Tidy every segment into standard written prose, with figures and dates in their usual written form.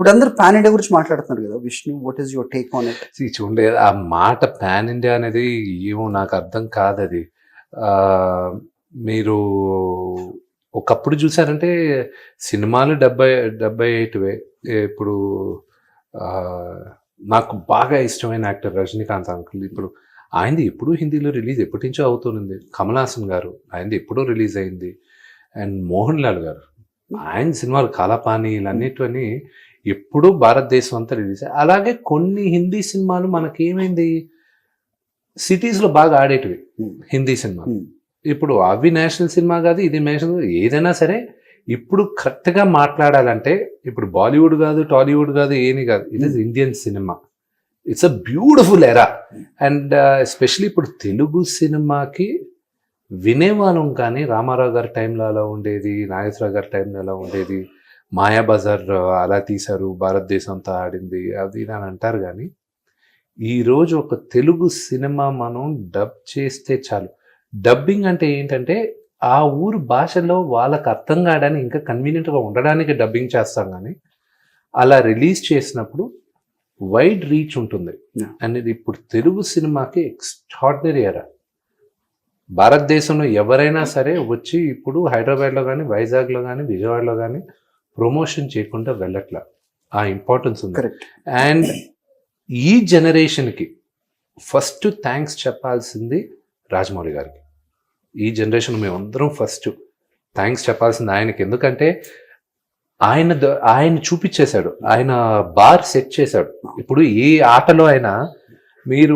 ఇప్పుడు అందరూ pan India గురించి మాట్లాడుతున్నారు కదా Vishnu, what is your take on it? చూడండి, ఆ మాట పాన్ ఇండియా అనేది ఏమో నాకు అర్థం కాదు. అది మీరు ఒకప్పుడు చూసారంటే సినిమాలు 78 ఇప్పుడు నాకు బాగా ఇష్టమైన యాక్టర్ రజనీకాంత్ అంకుల్. ఇప్పుడు ఆయనది ఎప్పుడూ హిందీలో రిలీజ్ ఎప్పటి నుంచో అవుతుంది. కమల్ హాసన్ గారు ఆయనది ఎప్పుడో రిలీజ్ అయింది. అండ్ మోహన్ లాల్ గారు ఆయన సినిమాలు కాలాపాని ఇలాన్నిటివన్నీ ఎప్పుడూ భారతదేశం అంతా రిలీజ్. అలాగే కొన్ని హిందీ సినిమాలు మనకేమైంది, సిటీస్లో బాగా ఆడేటివి హిందీ సినిమాలు. ఇప్పుడు అవి నేషనల్ సినిమా కాదు, ఇది నేషనల్, ఏదైనా సరే ఇప్పుడు కరెక్ట్గా మాట్లాడాలంటే ఇప్పుడు బాలీవుడ్ కాదు, టాలీవుడ్ కాదు, ఏమీ కాదు, it is Indian cinema. It's a beautiful ఎరా. అండ్ ఎస్పెషలీ ఇప్పుడు తెలుగు సినిమాకి వినేవాళ్ళం. కానీ రామారావు గారి టైంలో అలా ఉండేది, నాగేశ్వరరావు గారి టైంలో అలా ఉండేది, మాయాబజార్ అలా తీశారు, భారతదేశం అంతా ఆడింది, అది అని అంటారు. కానీ ఈరోజు ఒక తెలుగు సినిమా మనం డబ్ చేస్తే చాలు. డబ్బింగ్ అంటే ఏంటంటే ఆ ఊరు భాషలో వాళ్ళకి అర్థం కావడానికి, ఇంకా కన్వీనియంట్గా ఉండడానికి డబ్బింగ్ చేస్తాం. కానీ అలా రిలీజ్ చేసినప్పుడు వైడ్ రీచ్ ఉంటుంది అనేది ఇప్పుడు తెలుగు సినిమాకి ఎక్స్ట్రాడినరీ ఎరా. భారతదేశంలో ఎవరైనా సరే వచ్చి ఇప్పుడు హైదరాబాద్లో కానీ, వైజాగ్లో కానీ, విజయవాడలో కానీ ప్రమోషన్ చేయకుండా వెళ్ళట్లా. ఆ ఇంపార్టెన్స్ ఉంది. అండ్ ఈ జనరేషన్కి ఫస్ట్ థ్యాంక్స్ చెప్పాల్సింది రాజమౌళి గారికి. ఈ జనరేషన్ మేమందరం ఫస్ట్ థ్యాంక్స్ చెప్పాల్సింది ఆయనకి. ఎందుకంటే ఆయన చూపించేశాడు, ఆయన బార్ సెట్ చేశాడు. ఇప్పుడు ఈ ఆటలో అయినా మీరు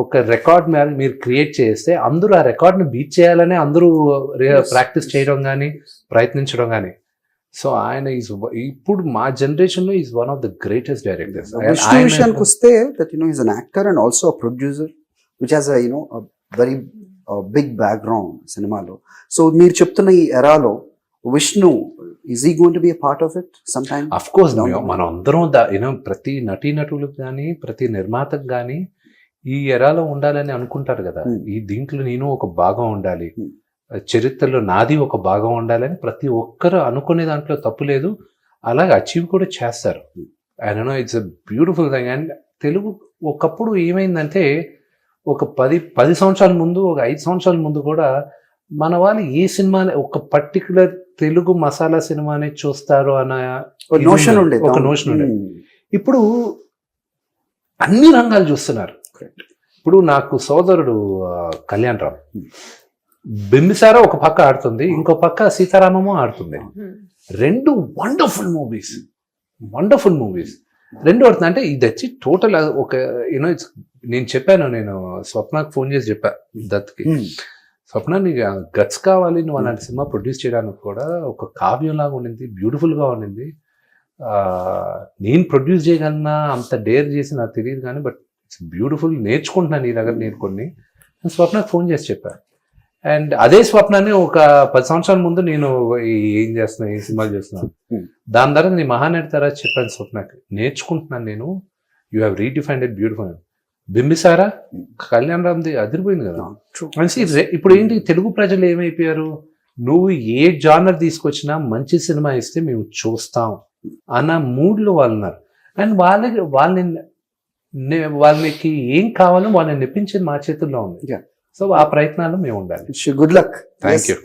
ఒక రికార్డ్ మీరు క్రియేట్ చేస్తే అందరూ ఆ రికార్డ్ని బీట్ చేయాలని అందరూ ప్రాక్టీస్ చేయడం కానీ, ప్రయత్నించడం కానీ. సో ఆయన ఇప్పుడు మా జనరేషన్లో is one of the greatest directors. విషయానికి వస్తే that you know is an actor and also a producer which has a very big background సినిమాలో. సో మీరు చెప్తున్న ఈ ఎరాలో Vishnu, is he going to be a part of it some time? Of course, మనం అందరం ప్రతి నటీనటులకు కానీ, ప్రతి నిర్మాతకు కానీ ఈ ఎరాలో ఉండాలని అనుకుంటారు కదా. ఈ దీంట్లో నేను ఒక భాగం ఉండాలి, చరిత్రలో నాది ఒక భాగం ఉండాలని ప్రతి ఒక్కరు అనుకునే దాంట్లో తప్పు లేదు. అలాగే అచీవ్ కూడా చేస్తారు. I don't know, it's a beautiful thing. And Telugu ఒకప్పుడు ఏమైందంటే ఒక 10 సంవత్సరాల ముందు, ఒక 5 సంవత్సరాల ముందు కూడా మన వాళ్ళు ఏ సినిమా, ఒక పర్టికులర్ తెలుగు మసాలా సినిమానే చూస్తారు అన్న ఒక నోషన్ ఉండేది. ఇప్పుడు అన్ని రంగాలు చూస్తున్నారు. ఇప్పుడు నాకు సోదరుడు కళ్యాణ్ రామ్, బింబిసారా ఒక పక్క ఆడుతుంది, ఇంకో పక్క సీతారామము ఆడుతుంది. రెండు వండర్ఫుల్ మూవీస్ రెండు ఆడుతుంది. అంటే ఇది వచ్చి టోటల్ ఒక నేను చెప్పాను, నేను స్వప్నకు ఫోన్ చేసి చెప్పా, దత్కి, స్వప్న నీకు గట్స్ కావాలి, నువ్వు అలాంటి సినిమా ప్రొడ్యూస్ చేయడానికి కూడా ఒక కావ్యంలాగా ఉండింది, బ్యూటిఫుల్గా ఉండింది. నేను ప్రొడ్యూస్ చేయగలనా, అంత డేర్ చేసి నాకు తెలియదు కానీ, బట్ ఇట్స్ బ్యూటిఫుల్, నేర్చుకుంటున్నాను నీ దగ్గర నేను కొన్ని. స్వప్నకు ఫోన్ చేసి చెప్పాను. అండ్ అదే స్వప్నాన్ని ఒక 10 సంవత్సరాల ముందు నేను ఏం చేస్తున్నా, ఏ సినిమాలు చేస్తున్నాను, దాని తర్వాత నేను మహానటి తర్వాత చెప్పాను స్వప్నకి, నేర్చుకుంటున్నాను నేను, you have redefined it beautiful. Bimbisara Kalyan రామ్ది అదిరిపోయింది కదా. ఇప్పుడు ఏంటి, తెలుగు ప్రజలు ఏమైపోయారు, నువ్వు ఏ జానర్ తీసుకొచ్చినా మంచి సినిమా ఇస్తే మేము చూస్తాం అన్న మూడ్లో వాళ్ళు ఉన్నారు. అండ్ వాళ్ళకి ఏం కావాలో వాళ్ళని నెప్పించేది మా చేతుల్లో ఉంది. సో ఆ ప్రయత్నాలు మేము ఉండాలి. Good luck. Thank you.